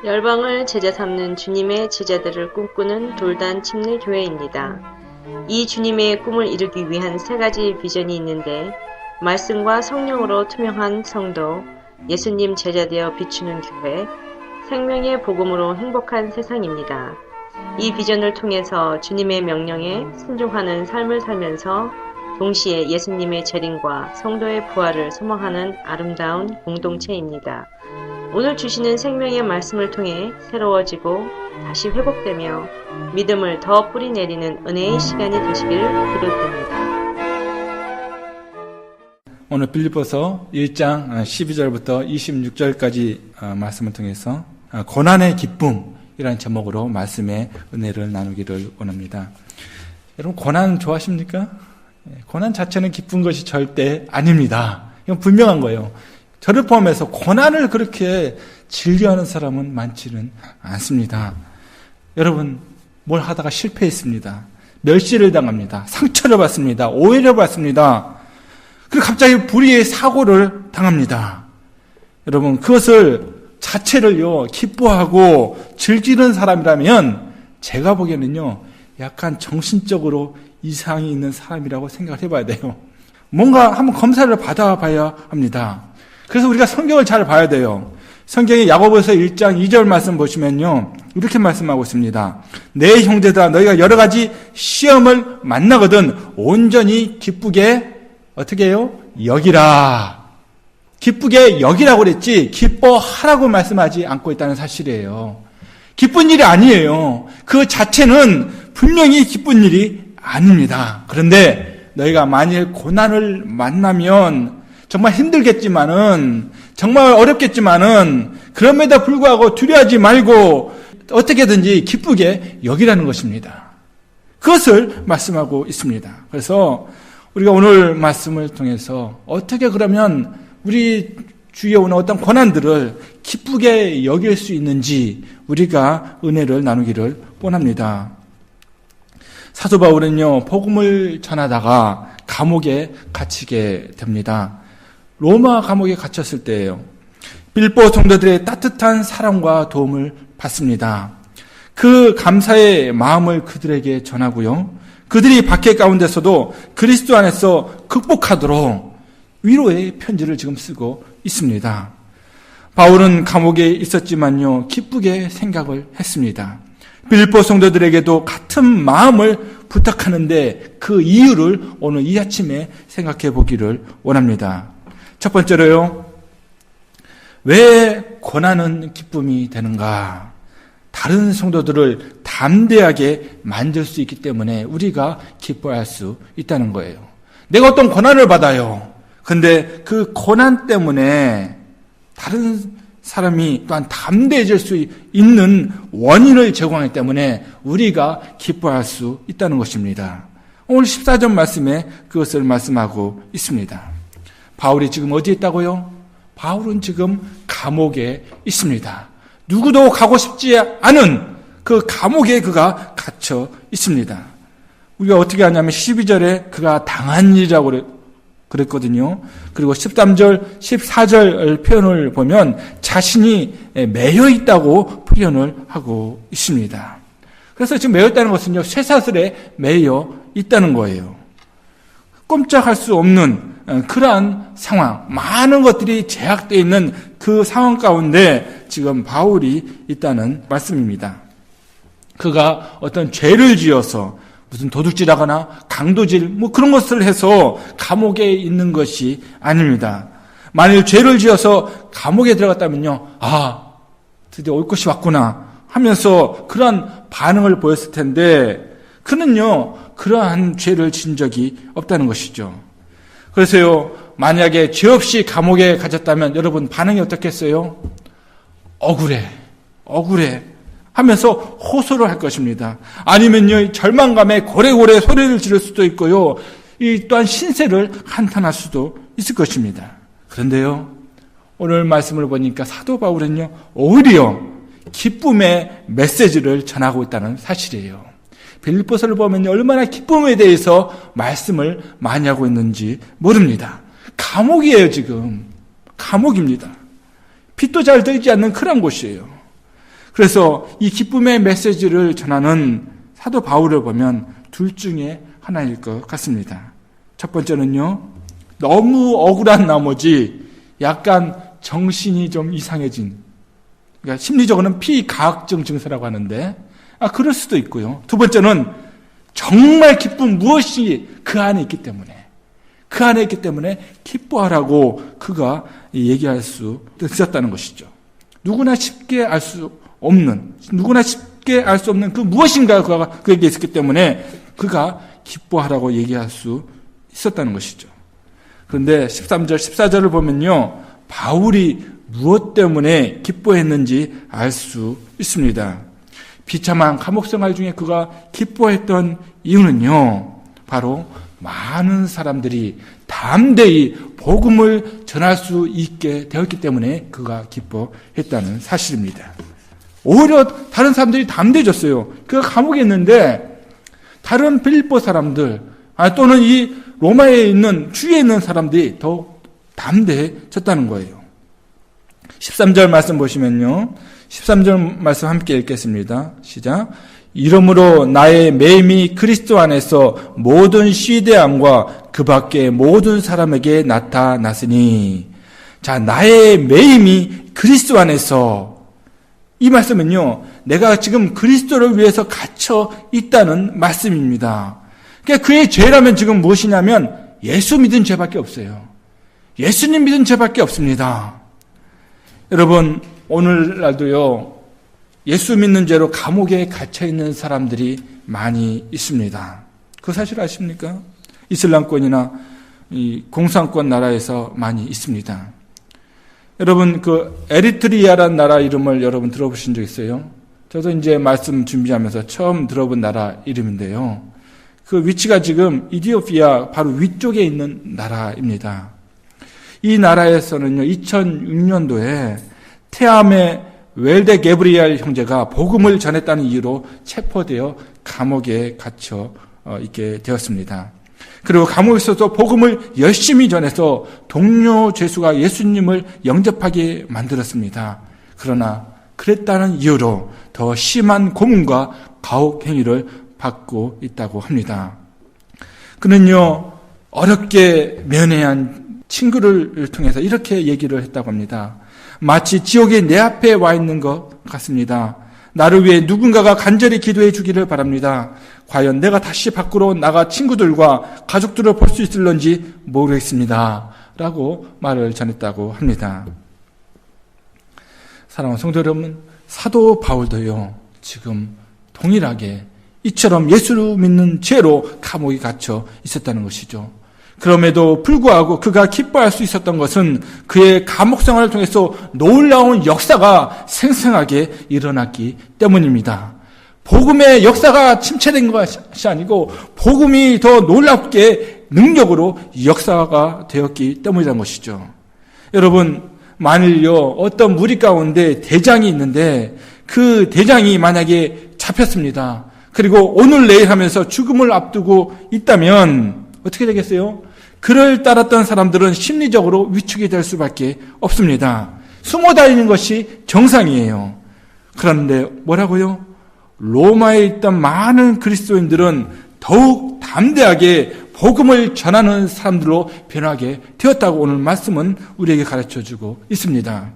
열방을 제자 삼는 주님의 제자들을 꿈꾸는 돌단 침례교회입니다. 이 주님의 꿈을 이루기 위한 세 가지 비전이 있는데, 말씀과 성령으로 투명한 성도, 예수님 제자되어 비추는 교회, 생명의 복음으로 행복한 세상입니다. 이 비전을 통해서 주님의 명령에 순종하는 삶을 살면서 동시에 예수님의 재림과 성도의 부활을 소망하는 아름다운 공동체입니다. 오늘 주시는 생명의 말씀을 통해 새로워지고 다시 회복되며 믿음을 더 뿌리내리는 은혜의 시간이 되시길 기도드립니다. 오늘 빌립보서 1장 12절부터 26절까지 말씀을 통해서 고난의 기쁨이라는 제목으로 말씀의 은혜를 나누기를 원합니다. 여러분, 고난 좋아하십니까? 고난 자체는 기쁜 것이 절대 아닙니다. 이건 분명한 거예요. 저를 포함해서 고난을 그렇게 즐겨하는 사람은 많지는 않습니다. 여러분, 뭘 하다가 실패했습니다. 멸시를 당합니다. 상처를 받습니다. 오해를 받습니다. 그리고 갑자기 불의의 사고를 당합니다. 여러분, 그것을 자체를요, 기뻐하고 즐기는 사람이라면 제가 보기에는요, 약간 정신적으로 이상이 있는 사람이라고 생각을 해봐야 돼요. 뭔가 한번 검사를 받아봐야 합니다. 그래서 우리가 성경을 잘 봐야 돼요. 성경의 야고보서 1장 2절 말씀 보시면요, 이렇게 말씀하고 있습니다. 내 형제들아, 너희가 여러 가지 시험을 만나거든 온전히 기쁘게 어떻게 해요? 여기라. 기쁘게 여기라고 그랬지 기뻐하라고 말씀하지 않고 있다는 사실이에요. 기쁜 일이 아니에요. 그 자체는 분명히 기쁜 일이 아닙니다. 그런데 너희가 만일 고난을 만나면 정말 힘들겠지만은, 정말 어렵겠지만은, 그럼에도 불구하고 두려워하지 말고 어떻게든지 기쁘게 여기라는 것입니다. 그것을 말씀하고 있습니다. 그래서 우리가 오늘 말씀을 통해서 어떻게 그러면 우리 주위에 오는 어떤 고난들을 기쁘게 여길 수 있는지 우리가 은혜를 나누기를 원합니다. 사도 바울은요, 복음을 전하다가 감옥에 갇히게 됩니다. 로마 감옥에 갇혔을 때예요. 빌립보 성도들의 따뜻한 사랑과 도움을 받습니다. 그 감사의 마음을 그들에게 전하고요, 그들이 박해 가운데서도 그리스도 안에서 극복하도록 위로의 편지를 지금 쓰고 있습니다. 바울은 감옥에 있었지만요, 기쁘게 생각을 했습니다. 빌립보 성도들에게도 같은 마음을 부탁하는데 그 이유를 오늘 이 아침에 생각해 보기를 원합니다. 첫 번째로요, 왜 고난은 기쁨이 되는가? 다른 성도들을 담대하게 만들 수 있기 때문에 우리가 기뻐할 수 있다는 거예요. 내가 어떤 고난을 받아요. 근데 그 고난 때문에 다른 사람이 또한 담대해질 수 있는 원인을 제공하기 때문에 우리가 기뻐할 수 있다는 것입니다. 오늘 14절 말씀에 그것을 말씀하고 있습니다. 바울이 지금 어디에 있다고요? 바울은 지금 감옥에 있습니다. 누구도 가고 싶지 않은 그 감옥에 그가 갇혀 있습니다. 우리가 어떻게 하냐면 12절에 그가 당한 일이라고 그랬거든요. 그리고 13절, 14절 표현을 보면 자신이 매여 있다고 표현을 하고 있습니다. 그래서 지금 매여 있다는 것은요, 쇠사슬에 매여 있다는 거예요. 꼼짝할 수 없는 그러한 상황, 많은 것들이 제약되어 있는 그 상황 가운데 지금 바울이 있다는 말씀입니다. 그가 어떤 죄를 지어서 무슨 도둑질하거나 강도질 그런 것을 해서 감옥에 있는 것이 아닙니다. 만일 죄를 지어서 감옥에 들어갔다면요, 아, 드디어 올 것이 왔구나 하면서 그러한 반응을 보였을 텐데 그는요, 그러한 죄를 지은 적이 없다는 것이죠. 그래서요, 만약에 죄 없이 감옥에 갇혔다면 여러분 반응이 어떻겠어요? 억울해 하면서 호소를 할 것입니다. 아니면요, 절망감에 고래고래 소리를 지를 수도 있고요, 이 또한 신세를 한탄할 수도 있을 것입니다. 그런데요, 오늘 말씀을 보니까 사도 바울은요, 오히려 기쁨의 메시지를 전하고 있다는 사실이에요. 빌립보서를 보면 얼마나 기쁨에 대해서 말씀을 많이 하고 있는지 모릅니다. 감옥이에요, 지금. 감옥입니다. 빛도 잘 들지 않는 그런 곳이에요. 그래서 이 기쁨의 메시지를 전하는 사도 바울을 보면 둘 중에 하나일 것 같습니다. 첫 번째는요, 너무 억울한 나머지 약간 정신이 좀 이상해진, 그러니까 심리적으로는 피가학증 증세라고 하는데, 그럴 수도 있고요. 두 번째는 정말 기쁨 무엇이 그 안에 있기 때문에, 기뻐하라고 그가 얘기할 수 있었다는 것이죠. 누구나 쉽게 알 수 없는 그 무엇인가 그가 그에게 있었기 때문에 그가 기뻐하라고 얘기할 수 있었다는 것이죠. 그런데 13절, 14절을 보면요, 바울이 무엇 때문에 기뻐했는지 알 수 있습니다. 비참한 감옥 생활 중에 그가 기뻐했던 이유는요, 바로 많은 사람들이 담대히 복음을 전할 수 있게 되었기 때문에 그가 기뻐했다는 사실입니다. 오히려 다른 사람들이 담대해졌어요. 그가 감옥에 있는데 다른 빌립보 사람들 또는 이 로마에 있는 주위에 있는 사람들이 더 담대해졌다는 거예요. 13절 말씀 보시면요, 13절 말씀 함께 읽겠습니다. 시작. 이러므로 나의 매임이 그리스도 안에서 모든 시대함과 그 밖의 모든 사람에게 나타났으니. 자, 나의 매임이 그리스도 안에서, 이 말씀은요, 내가 지금 그리스도를 위해서 갇혀 있다는 말씀입니다. 그러니까 그의 죄라면 지금 무엇이냐면 예수 믿은 죄밖에 없어요. 예수님 믿은 죄밖에 없습니다. 여러분, 오늘날도요, 예수 믿는 죄로 감옥에 갇혀 있는 사람들이 많이 있습니다. 그 사실 아십니까? 이슬람권이나 이 공산권 나라에서 많이 있습니다. 여러분, 그 에리트리아라는 나라 이름을 여러분 들어보신 적 있어요? 저도 이제 말씀 준비하면서 처음 들어본 나라 이름인데요. 그 위치가 지금 이디오피아 바로 위쪽에 있는 나라입니다. 이 나라에서는요, 2006년도에 테암의 웰데 게브리엘 형제가 복음을 전했다는 이유로 체포되어 감옥에 갇혀 있게 되었습니다. 그리고 감옥에서도 복음을 열심히 전해서 동료 죄수가 예수님을 영접하게 만들었습니다. 그러나 그랬다는 이유로 더 심한 고문과 가혹 행위를 받고 있다고 합니다. 그는요, 어렵게 면회한 친구를 통해서 이렇게 얘기를 했다고 합니다. 마치 지옥이 내 앞에 와 있는 것 같습니다. 나를 위해 누군가가 간절히 기도해 주기를 바랍니다. 과연 내가 다시 밖으로 나가 친구들과 가족들을 볼 수 있을런지 모르겠습니다. 라고 말을 전했다고 합니다. 사랑하는 성도 여러분, 사도 바울도요, 지금 동일하게 이처럼 예수를 믿는 죄로 감옥에 갇혀 있었다는 것이죠. 그럼에도 불구하고 그가 기뻐할 수 있었던 것은 그의 감옥 생활을 통해서 놀라운 역사가 생생하게 일어났기 때문입니다. 복음의 역사가 침체된 것이 아니고 복음이 더 놀랍게 능력으로 역사가 되었기 때문이라는 것이죠. 여러분, 만일요, 어떤 무리 가운데 대장이 있는데 그 대장이 만약에 잡혔습니다. 그리고 오늘 내일 하면서 죽음을 앞두고 있다면 어떻게 되겠어요? 그를 따랐던 사람들은 심리적으로 위축이 될 수밖에 없습니다. 숨어 다니는 것이 정상이에요. 그런데 뭐라고요? 로마에 있던 많은 그리스도인들은 더욱 담대하게 복음을 전하는 사람들로 변하게 되었다고 오늘 말씀은 우리에게 가르쳐주고 있습니다.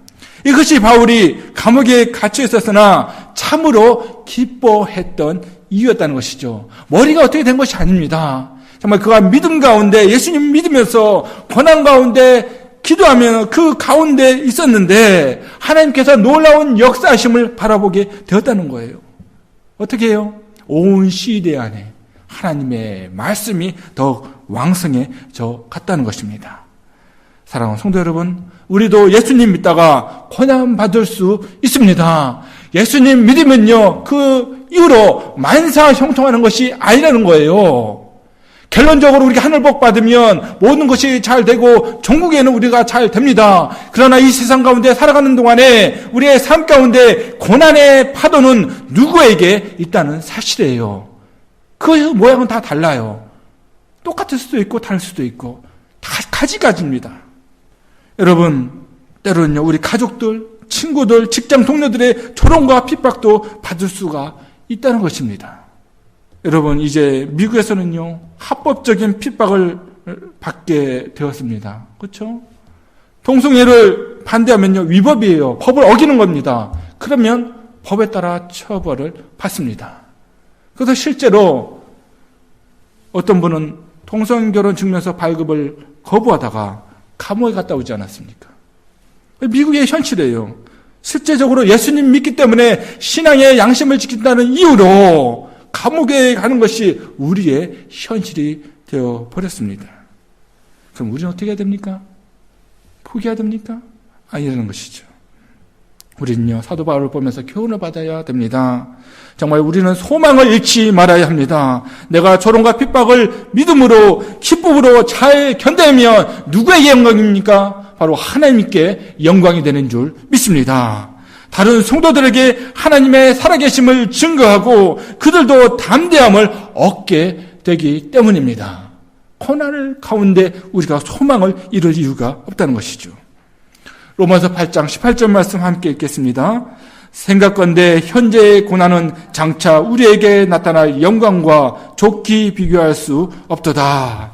이것이 바울이 감옥에 갇혀 있었으나 참으로 기뻐했던 이유였다는 것이죠. 머리가 어떻게 된 것이 아닙니다. 정말 그가 믿음 가운데, 예수님 믿으면서 고난 가운데 기도하며 그 가운데 있었는데 하나님께서 놀라운 역사하심을 바라보게 되었다는 거예요. 어떻게 해요? 온 시대 안에 하나님의 말씀이 더욱 왕성해져 갔다는 것입니다. 사랑하는 성도 여러분, 우리도 예수님 믿다가 고난 받을 수 있습니다. 예수님 믿으면요, 그 이후로 만사 형통하는 것이 아니라는 거예요. 결론적으로 우리가 하늘복 받으면 모든 것이 잘 되고 종국에는 우리가 잘 됩니다. 그러나 이 세상 가운데 살아가는 동안에 우리의 삶 가운데 고난의 파도는 누구에게 있다는 사실이에요. 그 모양은 다 달라요. 똑같을 수도 있고 다를 수도 있고 다 가지가지입니다. 여러분, 때로는요, 우리 가족들, 친구들, 직장 동료들의 조롱과 핍박도 받을 수가 있다는 것입니다. 여러분, 이제 미국에서는요, 합법적인 핍박을 받게 되었습니다. 그렇죠? 동성애를 반대하면요, 위법이에요. 법을 어기는 겁니다. 그러면 법에 따라 처벌을 받습니다. 그래서 실제로 어떤 분은 동성결혼 증명서 발급을 거부하다가 감옥에 갔다 오지 않았습니까? 미국의 현실이에요. 실제적으로 예수님 믿기 때문에 신앙의 양심을 지킨다는 이유로 감옥에 가는 것이 우리의 현실이 되어 버렸습니다. 그럼 우리는 어떻게 해야 됩니까? 포기해야 됩니까? 아니라는 것이죠. 우리는요, 사도 바울을 보면서 교훈을 받아야 됩니다. 정말 우리는 소망을 잃지 말아야 합니다. 내가 조롱과 핍박을 믿음으로, 기쁨으로 잘 견뎌내면 누구에게 영광입니까? 바로 하나님께 영광이 되는 줄 믿습니다. 다른 성도들에게 하나님의 살아계심을 증거하고 그들도 담대함을 얻게 되기 때문입니다. 고난을 가운데 우리가 소망을 잃을 이유가 없다는 것이죠. 로마서 8장 18절 말씀 함께 읽겠습니다. 생각건대 현재의 고난은 장차 우리에게 나타날 영광과 좋게 비교할 수 없도다.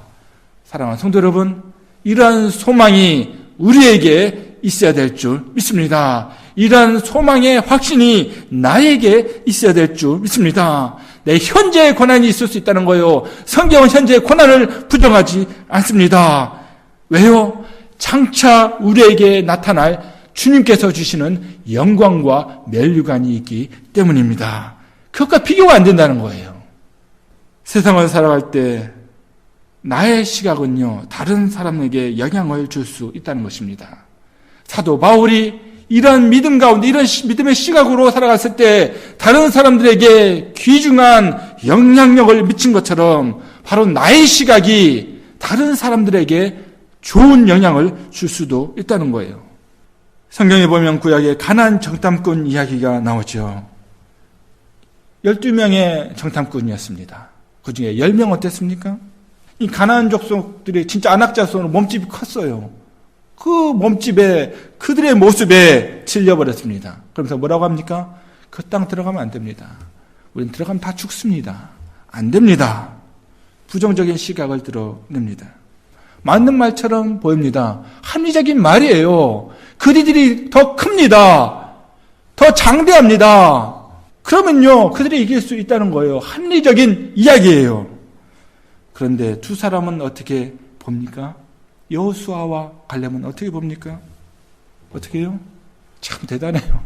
사랑하는 성도 여러분, 이러한 소망이 우리에게 있어야 될 줄 믿습니다. 이러한 소망의 확신이 나에게 있어야 될 줄 믿습니다. 내 현재의 고난이 있을 수 있다는 거예요. 성경은 현재의 고난을 부정하지 않습니다. 왜요? 장차 우리에게 나타날 주님께서 주시는 영광과 면류관이 있기 때문입니다. 그것과 비교가 안 된다는 거예요. 세상을 살아갈 때 나의 시각은요, 다른 사람에게 영향을 줄 수 있다는 것입니다. 사도 바울이 이런 믿음 가운데, 이런 믿음의 시각으로 살아갔을 때 다른 사람들에게 귀중한 영향력을 미친 것처럼 바로 나의 시각이 다른 사람들에게 좋은 영향을 줄 수도 있다는 거예요. 성경에 보면 구약에 가나안 정탐꾼 이야기가 나오죠. 12명의 정탐꾼이었습니다. 그 중에 10명 어땠습니까? 이 가나안 족속들이 진짜 안악자손으로 몸집이 컸어요. 그 몸집에 그들의 모습에 질려버렸습니다. 그러면서 뭐라고 합니까? 그 땅 들어가면 안 됩니다. 우린 들어가면 다 죽습니다. 안 됩니다. 부정적인 시각을 드러냅니다. 맞는 말처럼 보입니다. 합리적인 말이에요. 그들이 더 큽니다. 더 장대합니다. 그러면요, 그들이 이길 수 있다는 거예요. 합리적인 이야기예요. 그런데 두 사람은 어떻게 봅니까? 여호수아와 갈렙은 어떻게 봅니까? 어떻게 해요? 참 대단해요.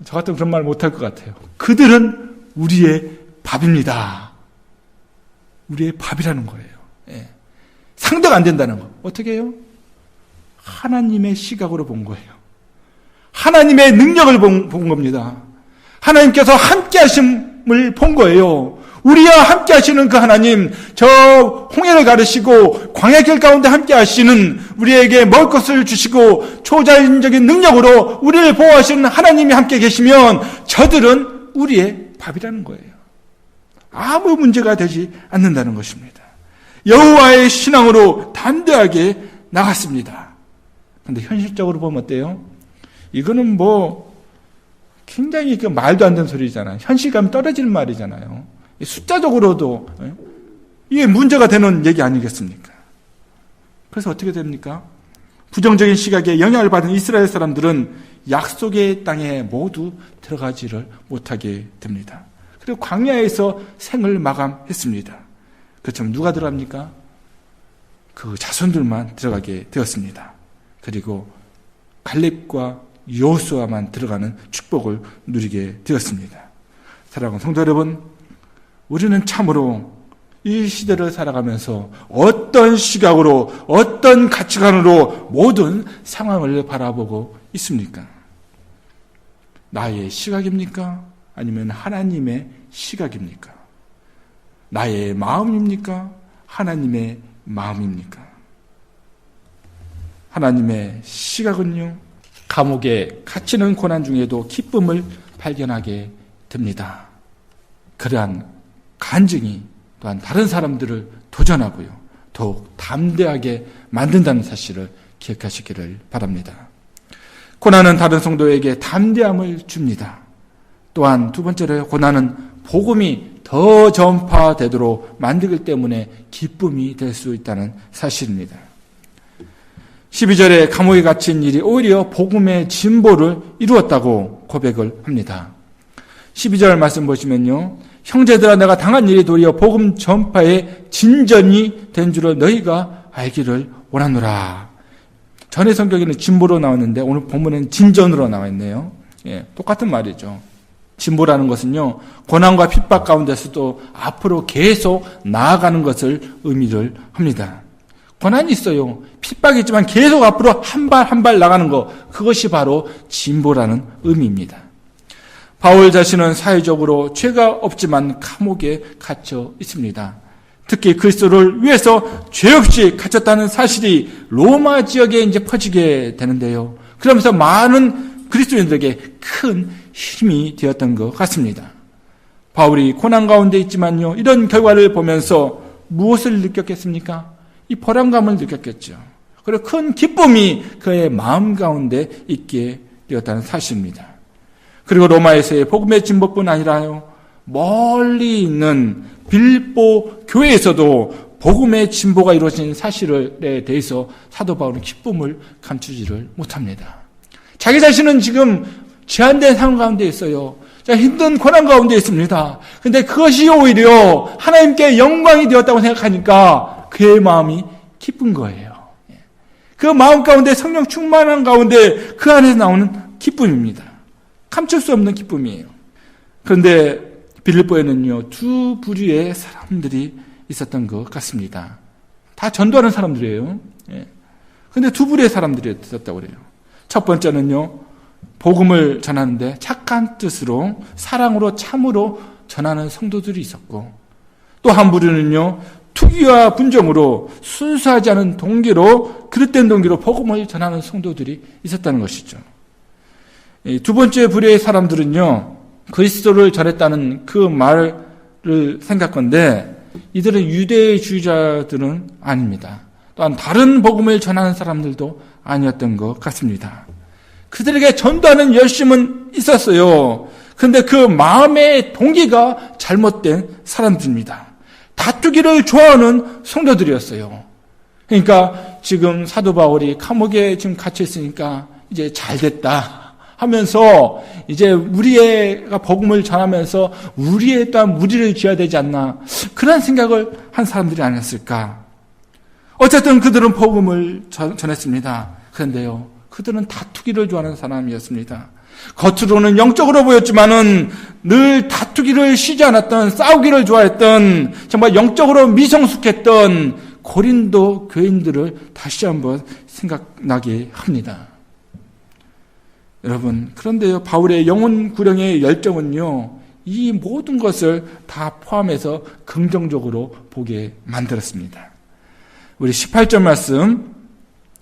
저 같으면 그런 말 못할 것 같아요. 그들은 우리의 밥입니다. 우리의 밥이라는 거예요. 예. 상대가 안 된다는 거. 어떻게 해요? 하나님의 시각으로 본 거예요. 하나님의 능력을 본 겁니다. 하나님께서 함께 하심을 본 거예요. 우리와 함께 하시는 그 하나님, 저 홍해를 가르시고 광야길 가운데 함께 하시는, 우리에게 먹을 것을 주시고 초자연적인 능력으로 우리를 보호하시는 하나님이 함께 계시면 저들은 우리의 밥이라는 거예요. 아무 문제가 되지 않는다는 것입니다. 여호와의 신앙으로 담대하게 나갔습니다. 그런데 현실적으로 보면 어때요? 이거는 굉장히 말도 안 되는 소리잖아요. 현실감이 떨어지는 말이잖아요. 숫자적으로도 이게 문제가 되는 얘기 아니겠습니까? 그래서 어떻게 됩니까? 부정적인 시각에 영향을 받은 이스라엘 사람들은 약속의 땅에 모두 들어가지를 못하게 됩니다. 그리고 광야에서 생을 마감했습니다. 그렇지만 누가 들어갑니까? 그 자손들만 들어가게 되었습니다. 그리고 갈렙과 여호수아만 들어가는 축복을 누리게 되었습니다. 사랑하는 성도 여러분, 우리는 참으로 이 시대를 살아가면서 어떤 시각으로, 어떤 가치관으로 모든 상황을 바라보고 있습니까? 나의 시각입니까? 아니면 하나님의 시각입니까? 나의 마음입니까? 하나님의 마음입니까? 하나님의 시각은요, 감옥에 갇히는 고난 중에도 기쁨을 발견하게 됩니다. 그러한 간증이 또한 다른 사람들을 도전하고요, 더욱 담대하게 만든다는 사실을 기억하시기를 바랍니다. 고난은 다른 성도에게 담대함을 줍니다. 또한 두 번째로 고난은 복음이 더 전파되도록 만들기 때문에 기쁨이 될 수 있다는 사실입니다. 12절에 감옥에 갇힌 일이 오히려 복음의 진보를 이루었다고 고백을 합니다. 12절 말씀 보시면요. 형제들아 내가 당한 일이 도리어 복음 전파의 진전이 된 줄을 너희가 알기를 원하노라. 전의 성경에는 진보로 나왔는데 오늘 본문에는 진전으로 나와 있네요. 예, 똑같은 말이죠. 진보라는 것은요. 고난과 핍박 가운데서도 앞으로 계속 나아가는 것을 의미를 합니다. 고난이 있어요. 핍박이 있지만 계속 앞으로 한 발 한 발 나가는 것, 그것이 바로 진보라는 의미입니다. 바울 자신은 사회적으로 죄가 없지만 감옥에 갇혀 있습니다. 특히 그리스도를 위해서 죄 없이 갇혔다는 사실이 로마 지역에 이제 퍼지게 되는데요. 그러면서 많은 그리스도인들에게 큰 힘이 되었던 것 같습니다. 바울이 고난 가운데 있지만요. 이런 결과를 보면서 무엇을 느꼈겠습니까? 이 보람감을 느꼈겠죠. 그리고 큰 기쁨이 그의 마음 가운데 있게 되었다는 사실입니다. 그리고 로마에서의 복음의 진보뿐 아니라요. 멀리 있는 빌보 교회에서도 복음의 진보가 이루어진 사실에 대해서 사도 바울은 기쁨을 감추지를 못합니다. 자기 자신은 지금 제한된 상황 가운데 있어요. 힘든 고난 가운데 있습니다. 그런데 그것이 오히려 하나님께 영광이 되었다고 생각하니까 그의 마음이 기쁜 거예요. 그 마음 가운데 성령 충만한 가운데 그 안에서 나오는 기쁨입니다. 감출 수 없는 기쁨이에요. 그런데 빌립보에는요, 두 부류의 사람들이 있었던 것 같습니다. 다 전도하는 사람들이에요. 그런데 두 부류의 사람들이 있었다고 그래요. 첫 번째는요, 복음을 전하는데 착한 뜻으로 사랑으로 참으로 전하는 성도들이 있었고, 또 한 부류는요, 투기와 분정으로 순수하지 않은 동기로, 그릇된 동기로 복음을 전하는 성도들이 있었다는 것이죠. 두 번째 부류의 사람들은요, 그리스도를 전했다는 그 말을 생각건데 이들은 유대주의자들은 아닙니다. 또한 다른 복음을 전하는 사람들도 아니었던 것 같습니다. 그들에게 전도하는 열심은 있었어요. 그런데 그 마음의 동기가 잘못된 사람들입니다. 다투기를 좋아하는 성도들이었어요. 그러니까 지금 사도 바울이 감옥에 지금 갇혀 있으니까 이제 잘 됐다 하면서 이제 우리가 복음을 전하면서 우리에 또한 무리를 지어야 되지 않나, 그런 생각을 한 사람들이 아니었을까. 어쨌든 그들은 복음을 전했습니다. 그런데요, 그들은 다투기를 좋아하는 사람이었습니다. 겉으로는 영적으로 보였지만은 늘 다투기를 쉬지 않았던, 싸우기를 좋아했던, 정말 영적으로 미성숙했던 고린도 교인들을 다시 한번 생각나게 합니다. 여러분, 그런데요, 바울의 영혼 구령의 열정은요, 이 모든 것을 다 포함해서 긍정적으로 보게 만들었습니다. 우리 18절 말씀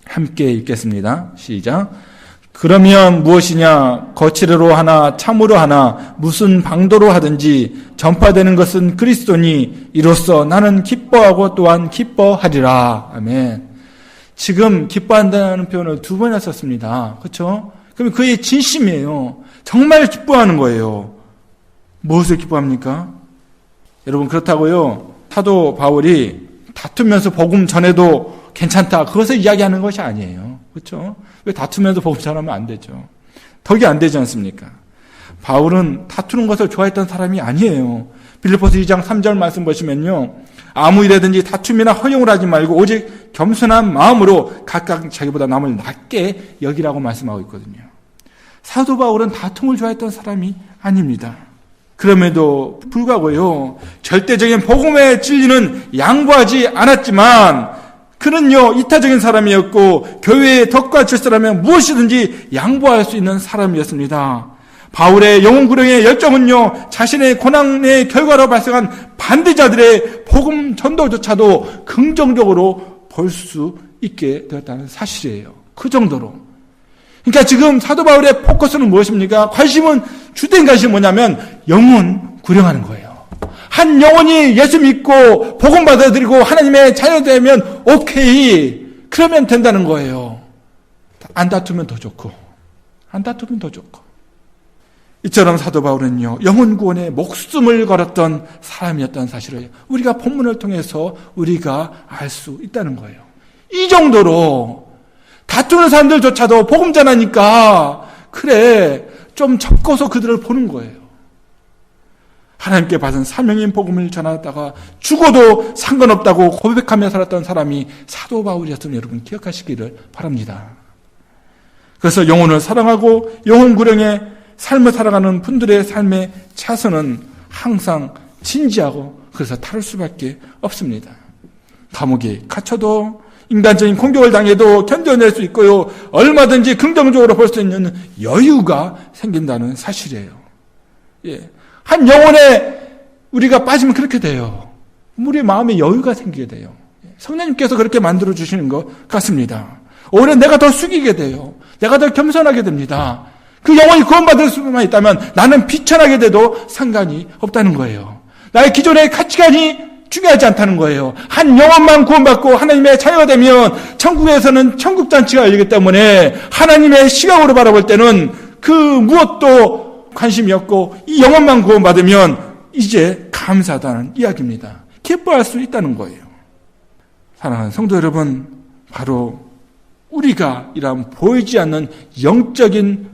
함께 읽겠습니다. 시작. 그러면 무엇이냐? 거칠어로 하나 참으로 하나 무슨 방도로 하든지 전파되는 것은 그리스도니 이로써 나는 기뻐하고 또한 기뻐하리라. 아멘. 지금 기뻐한다는 표현을 두 번이나 썼습니다. 그렇죠? 그러면 그의 진심이에요. 정말 기뻐하는 거예요. 무엇을 기뻐합니까? 여러분, 그렇다고요, 사도 바울이 다투면서 복음 전해도 괜찮다, 그것을 이야기하는 것이 아니에요. 그렇죠? 왜 다투면서 복음 전하면 안 되죠? 덕이 안 되지 않습니까? 바울은 다투는 것을 좋아했던 사람이 아니에요. 빌립보서 2장 3절 말씀 보시면요, 아무 일에든지 다툼이나 허용을 하지 말고 오직 겸손한 마음으로 각각 자기보다 남을 낮게 여기라고 말씀하고 있거든요. 사도 바울은 다툼을 좋아했던 사람이 아닙니다. 그럼에도 불구하고요, 절대적인 복음의 진리는 양보하지 않았지만 그는요, 이타적인 사람이었고 교회의 덕과 질서라면 무엇이든지 양보할 수 있는 사람이었습니다. 바울의 영혼 구령의 열정은요, 자신의 고난의 결과로 발생한 반대자들의 복음 전도조차도 긍정적으로 볼 수 있게 되었다는 사실이에요. 그 정도로. 그러니까 지금 사도 바울의 포커스는 무엇입니까? 관심은, 주된 관심이 뭐냐면 영혼 구령하는 거예요. 한 영혼이 예수 믿고 복음 받아들이고 하나님의 자녀 되면 오케이, 그러면 된다는 거예요. 안 다투면 더 좋고, 안 다투면 더 좋고. 이처럼 사도 바울은요, 영혼 구원에 목숨을 걸었던 사람이었다는 사실을 우리가 본문을 통해서 우리가 알 수 있다는 거예요. 이 정도로 다투는 사람들조차도 복음 전하니까 그래 좀 적어서 그들을 보는 거예요. 하나님께 받은 사명인 복음을 전하다가 죽어도 상관없다고 고백하며 살았던 사람이 사도 바울이었음을 여러분 기억하시기를 바랍니다. 그래서 영혼을 사랑하고 영혼 구령의 삶을 살아가는 분들의 삶의 차선은 항상 진지하고 그래서 다를 수밖에 없습니다. 감옥에 갇혀도 인간적인 공격을 당해도 견뎌낼 수 있고요. 얼마든지 긍정적으로 볼 수 있는 여유가 생긴다는 사실이에요. 예. 한 영혼에 우리가 빠지면 그렇게 돼요. 우리 마음에 여유가 생기게 돼요. 성령님께서 그렇게 만들어주시는 것 같습니다. 오히려 내가 더 숙이게 돼요. 내가 더 겸손하게 됩니다. 그 영혼이 구원받을 수만 있다면 나는 비천하게 돼도 상관이 없다는 거예요. 나의 기존의 가치관이 중요하지 않다는 거예요. 한 영혼만 구원받고 하나님의 자녀가 되면 천국에서는 천국잔치가 열리기 때문에 하나님의 시각으로 바라볼 때는 그 무엇도 관심이 없고 이 영혼만 구원받으면 이제 감사하다는 이야기입니다. 기뻐할 수 있다는 거예요. 사랑하는 성도 여러분, 바로 우리가 이런 보이지 않는 영적인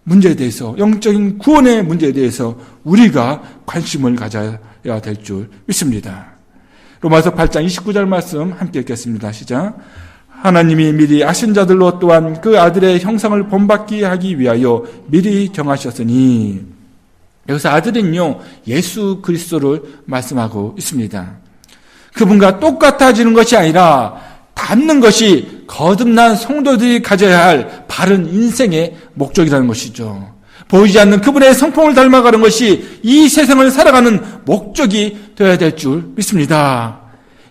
문제에 대해서, 영적인 구원의 문제에 대해서 우리가 관심을 가져야 될 줄 믿습니다. 로마서 8장 29절 말씀 함께 읽겠습니다. 시작. 하나님이 미리 아신 자들로 또한 그 아들의 형상을 본받게 하기 위하여 미리 정하셨으니, 여기서 아들은요 예수 그리스도를 말씀하고 있습니다. 그분과 똑같아지는 것이 아니라 닮는 것이 거듭난 성도들이 가져야 할 바른 인생의 목적이라는 것이죠. 보이지 않는 그분의 성품을 닮아가는 것이 이 세상을 살아가는 목적이 되어야 될 줄 믿습니다.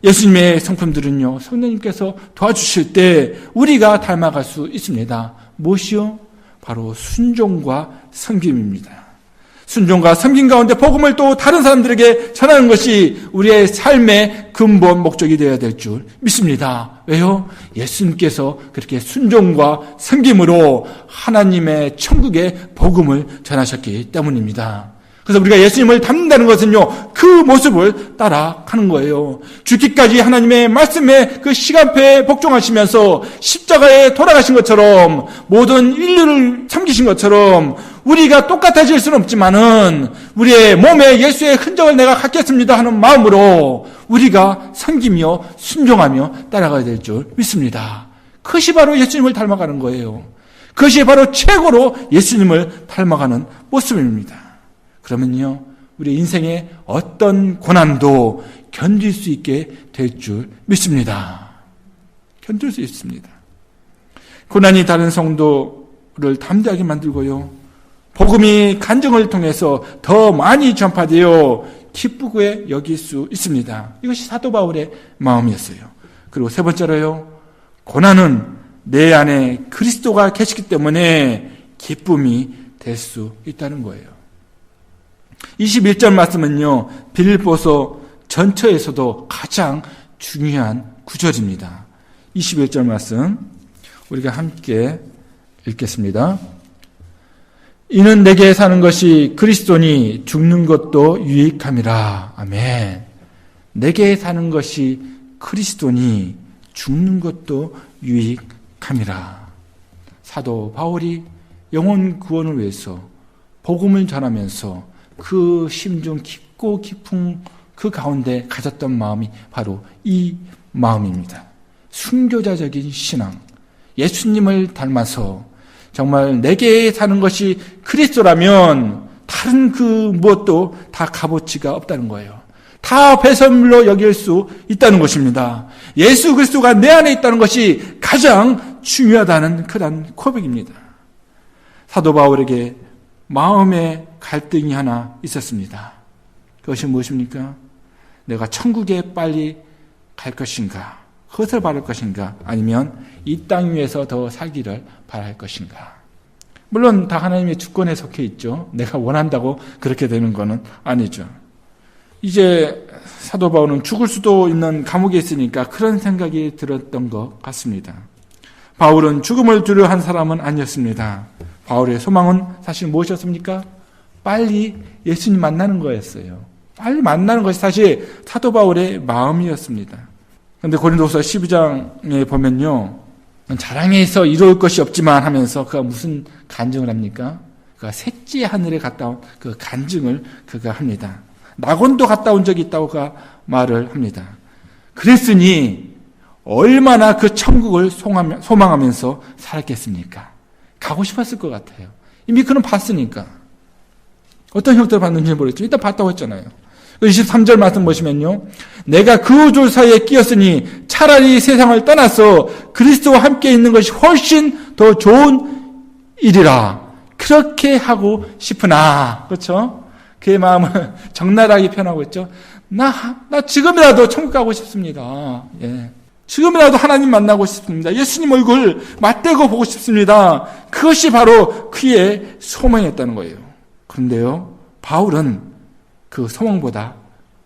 예수님의 성품들은요, 성령님께서 도와주실 때 우리가 닮아갈 수 있습니다. 무엇이요? 바로 순종과 섬김입니다. 순종과 섬김 가운데 복음을 또 다른 사람들에게 전하는 것이 우리의 삶의 근본 목적이 되어야 될 줄 믿습니다. 왜요? 예수님께서 그렇게 순종과 섬김으로 하나님의 천국의 복음을 전하셨기 때문입니다. 그래서 우리가 예수님을 닮는다는 것은요, 그 모습을 따라가는 거예요. 죽기까지 하나님의 말씀에 그 시간표에 복종하시면서 십자가에 돌아가신 것처럼, 모든 인류를 섬기신 것처럼 우리가 똑같아질 수는 없지만은 우리의 몸에 예수의 흔적을 내가 갖겠습니다 하는 마음으로 우리가 섬기며 순종하며 따라가야 될 줄 믿습니다. 그것이 바로 예수님을 닮아가는 거예요. 그것이 바로 최고로 예수님을 닮아가는 모습입니다. 그러면요, 우리 인생의 어떤 고난도 견딜 수 있게 될 줄 믿습니다. 견딜 수 있습니다. 고난이 다른 성도를 담대하게 만들고요, 복음이 간증을 통해서 더 많이 전파되어 기쁘게 여길 수 있습니다. 이것이 사도 바울의 마음이었어요. 그리고 세 번째로요, 고난은 내 안에 그리스도가 계시기 때문에 기쁨이 될 수 있다는 거예요. 21절 말씀은요, 빌립보서 전체에서도 가장 중요한 구절입니다. 21절 말씀 우리가 함께 읽겠습니다. 이는 내게 사는 것이 그리스도니 죽는 것도 유익함이라. 아멘. 내게 사는 것이 그리스도니 죽는 것도 유익함이라. 사도 바울이 영혼 구원을 위해서 복음을 전하면서 그 심중 깊고 깊은 그 가운데 가졌던 마음이 바로 이 마음입니다. 순교자적인 신앙, 예수님을 닮아서 정말 내게 사는 것이 그리스도라면 다른 그 무엇도 다 값어치가 없다는 거예요. 다 배설물로 여길 수 있다는 것입니다. 예수 그리스도가 내 안에 있다는 것이 가장 중요하다는 그런 고백입니다. 사도 바울에게 마음의 갈등이 하나 있었습니다. 그것이 무엇입니까? 내가 천국에 빨리 갈 것인가? 그것을 바랄 것인가? 아니면 이 땅 위에서 더 살기를 바랄 것인가? 물론 다 하나님의 주권에 속해 있죠. 내가 원한다고 그렇게 되는 것은 아니죠. 이제 사도 바울은 죽을 수도 있는 감옥에 있으니까 그런 생각이 들었던 것 같습니다. 바울은 죽음을 두려워한 사람은 아니었습니다. 바울의 소망은 사실 무엇이었습니까? 빨리 예수님 만나는 거였어요. 빨리 만나는 것이 사실 사도 바울의 마음이었습니다. 그런데 고린도후서 12장에 보면요, 자랑해서 이루을 것이 없지만 하면서 그가 무슨 간증을 합니까? 그가 셋째 하늘에 갔다 온 그 간증을 그가 합니다. 낙원도 갔다 온 적이 있다고 그가 말을 합니다. 그랬으니 얼마나 그 천국을 소망하면서 살았겠습니까? 가고 싶었을 것 같아요. 이미 그는 봤으니까. 어떤 형태로 봤는지 모르겠지만 일단 봤다고 했잖아요. 23절 말씀 보시면요, 내가 그 줄 사이에 끼었으니 차라리 세상을 떠나서 그리스도와 함께 있는 것이 훨씬 더 좋은 일이라 그렇게 하고 싶으나, 그렇죠? 그의 마음을 적나라하게 표현하고 있죠. 나 지금이라도 천국 가고 싶습니다. 예. 지금이라도 하나님 만나고 싶습니다. 예수님 얼굴 맞대고 보고 싶습니다. 그것이 바로 그의 소망이었다는 거예요. 그런데요, 바울은 그 소망보다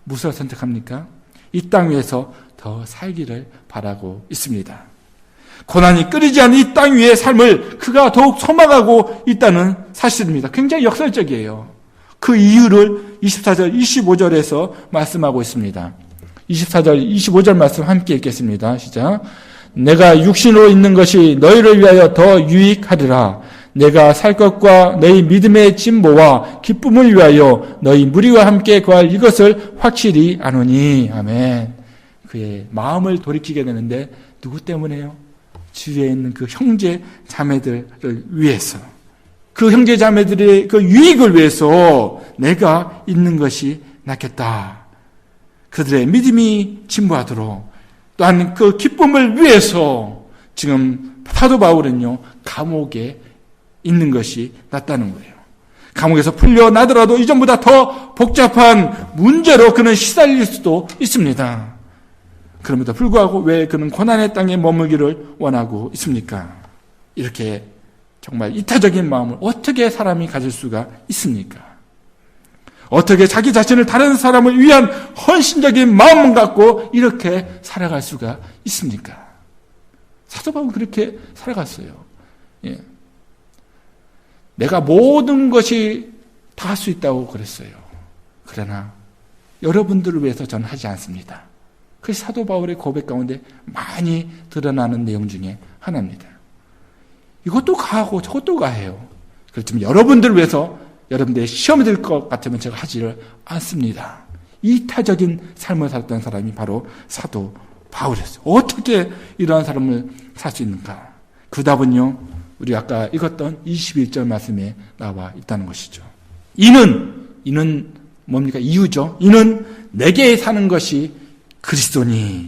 무엇을 선택합니까? 이 땅 위에서 더 살기를 바라고 있습니다. 고난이 끊이지 않는 이 땅 위의 삶을 그가 더욱 소망하고 있다는 사실입니다. 굉장히 역설적이에요. 그 이유를 24절, 25절에서 말씀하고 있습니다. 24절, 25절 말씀 함께 읽겠습니다. 시작. 내가 육신으로 있는 것이 너희를 위하여 더 유익하리라. 내가 살 것과 너희 믿음의 진보와 기쁨을 위하여 너희 무리와 함께 구할 이것을 확실히 아노니. 아멘. 그의 마음을 돌이키게 되는데 누구 때문에요? 주위에 있는 그 형제 자매들을 위해서, 그 형제 자매들의 그 유익을 위해서 내가 있는 것이 낫겠다. 그들의 믿음이 진보하도록, 또한 그 기쁨을 위해서 지금 사도 바울은요, 감옥에 있는 것이 낫다는 거예요. 감옥에서 풀려나더라도 이전보다 더 복잡한 문제로 그는 시달릴 수도 있습니다. 그럼에도 불구하고 왜 그는 고난의 땅에 머물기를 원하고 있습니까? 이렇게 정말 이타적인 마음을 어떻게 사람이 가질 수가 있습니까? 어떻게 자기 자신을 다른 사람을 위한 헌신적인 마음을 갖고 이렇게 살아갈 수가 있습니까? 사도 바울은 그렇게 살아갔어요. 예. 내가 모든 것이 다 할 수 있다고 그랬어요. 그러나 여러분들을 위해서 저는 하지 않습니다. 그 사도 바울의 고백 가운데 많이 드러나는 내용 중에 하나입니다. 이것도 가하고 저것도 가해요. 그렇지만 여러분들을 위해서, 여러분들의 시험이 될 것 같으면 제가 하지를 않습니다. 이타적인 삶을 살았던 사람이 바로 사도 바울이었어요. 어떻게 이러한 사람을 살 수 있는가? 그 답은요, 우리 아까 읽었던 21절 말씀에 나와 있다는 것이죠. 이는 뭡니까? 이유죠. 이는 내게 사는 것이 그리스도니.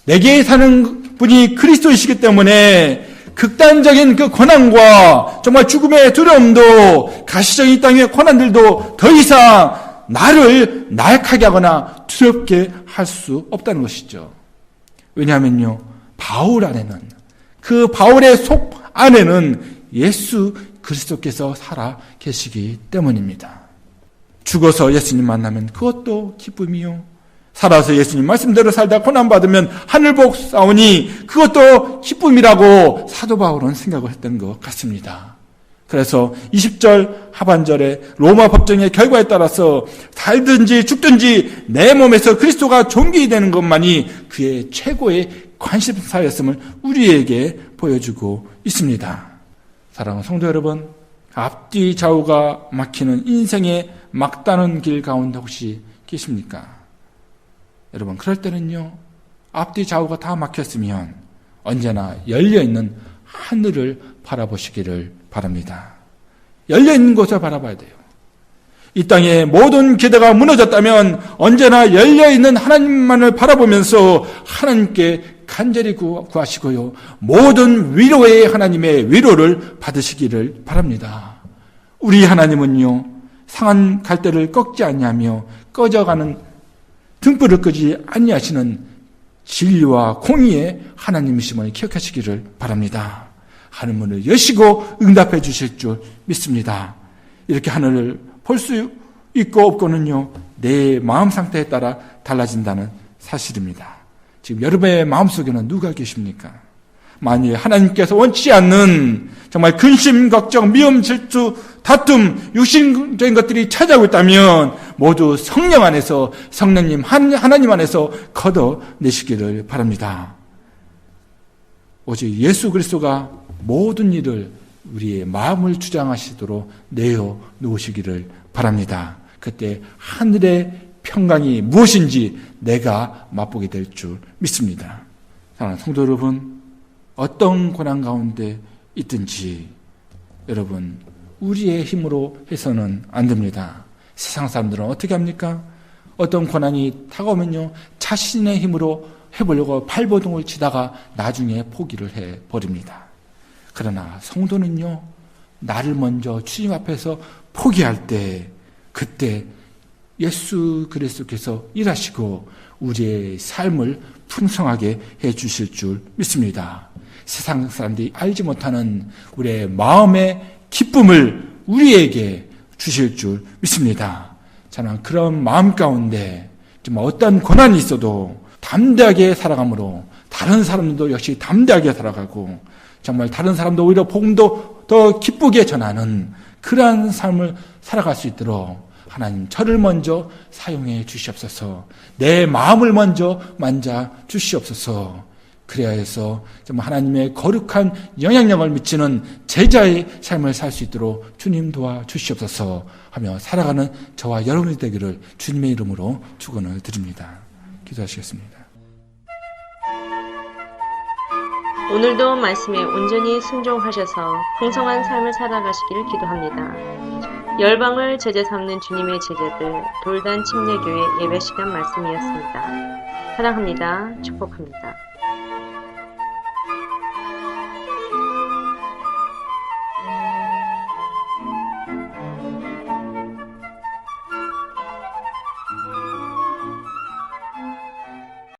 내게 사는 분이 그리스도이시기 때문에 극단적인 그 고난과 정말 죽음의 두려움도, 가시적인 이 땅의 고난들도 더 이상 나를 나약하게 하거나 두렵게 할 수 없다는 것이죠. 왜냐하면요, 바울 안에는, 그 바울의 속 안에는 예수 그리스도께서 살아 계시기 때문입니다. 죽어서 예수님 만나면 그것도 기쁨이요, 살아서 예수님 말씀대로 살다 고난받으면 하늘복 싸우니 그것도 기쁨이라고 사도 바울은 생각을 했던 것 같습니다. 그래서 20절 하반절에 로마 법정의 결과에 따라서 살든지 죽든지 내 몸에서 그리스도가 존귀되는 것만이 그의 최고의 관심사였음을 우리에게 보여주고 있습니다. 사랑하는 성도 여러분, 앞뒤 좌우가 막히는 인생의 막다른 길 가운데 혹시 계십니까? 여러분, 그럴 때는요, 앞뒤 좌우가 다 막혔으면 언제나 열려있는 하늘을 바라보시기를 바랍니다. 열려있는 곳을 바라봐야 돼요. 이 땅의 모든 기대가 무너졌다면 언제나 열려있는 하나님만을 바라보면서 하나님께 간절히 구하시고요, 모든 위로의 하나님의 위로를 받으시기를 바랍니다. 우리 하나님은요, 상한 갈대를 꺾지 아니하며 꺼져가는 등불을 끄지 아니하시는 진리와 공의의 하나님이심을 기억하시기를 바랍니다. 하늘문을 여시고 응답해 주실 줄 믿습니다. 이렇게 하늘을 볼 수 있고 없고는요, 내 마음 상태에 따라 달라진다는 사실입니다. 지금 여러분의 마음속에는 누가 계십니까? 만일 하나님께서 원치 않는 정말 근심, 걱정, 미움, 질투, 다툼, 육신적인 것들이 찾아오고 있다면 모두 성령 안에서, 성령님 하나님 안에서 걷어내시기를 바랍니다. 오직 예수 그리스도가 모든 일을 우리의 마음을 주장하시도록 내어 놓으시기를 바랍니다. 그때 하늘의 평강이 무엇인지 내가 맛보게 될 줄 믿습니다. 사랑하는 성도 여러분, 어떤 고난 가운데 있든지 여러분, 우리의 힘으로 해서는 안 됩니다. 세상 사람들은 어떻게 합니까? 어떤 고난이 다가오면요, 자신의 힘으로 해보려고 발버둥을 치다가 나중에 포기를 해버립니다. 그러나 성도는요, 나를 먼저 주님 앞에서 포기할 때, 그때 예수 그리스도께서 일하시고 우리의 삶을 풍성하게 해주실 줄 믿습니다. 세상 사람들이 알지 못하는 우리의 마음의 기쁨을 우리에게 주실 줄 믿습니다. 저는 그런 마음 가운데 정말 어떤 고난이 있어도 담대하게 살아가므로 다른 사람들도 역시 담대하게 살아가고 정말 다른 사람도 오히려 복음도 더 기쁘게 전하는 그러한 삶을 살아갈 수 있도록 하나님, 저를 먼저 사용해 주시옵소서. 내 마음을 먼저 만져 주시옵소서. 그래야 해서 정말 하나님의 거룩한 영향력을 미치는 제자의 삶을 살 수 있도록 주님 도와 주시옵소서 하며 살아가는 저와 여러분이 되기를 주님의 이름으로 축원을 드립니다. 기도하시겠습니다. 오늘도 말씀에 온전히 순종하셔서 풍성한 삶을 살아가시기를 기도합니다. 열방을 제자 삼는 주님의 제자들 돌단 침례교회 예배시간 말씀이었습니다. 사랑합니다. 축복합니다.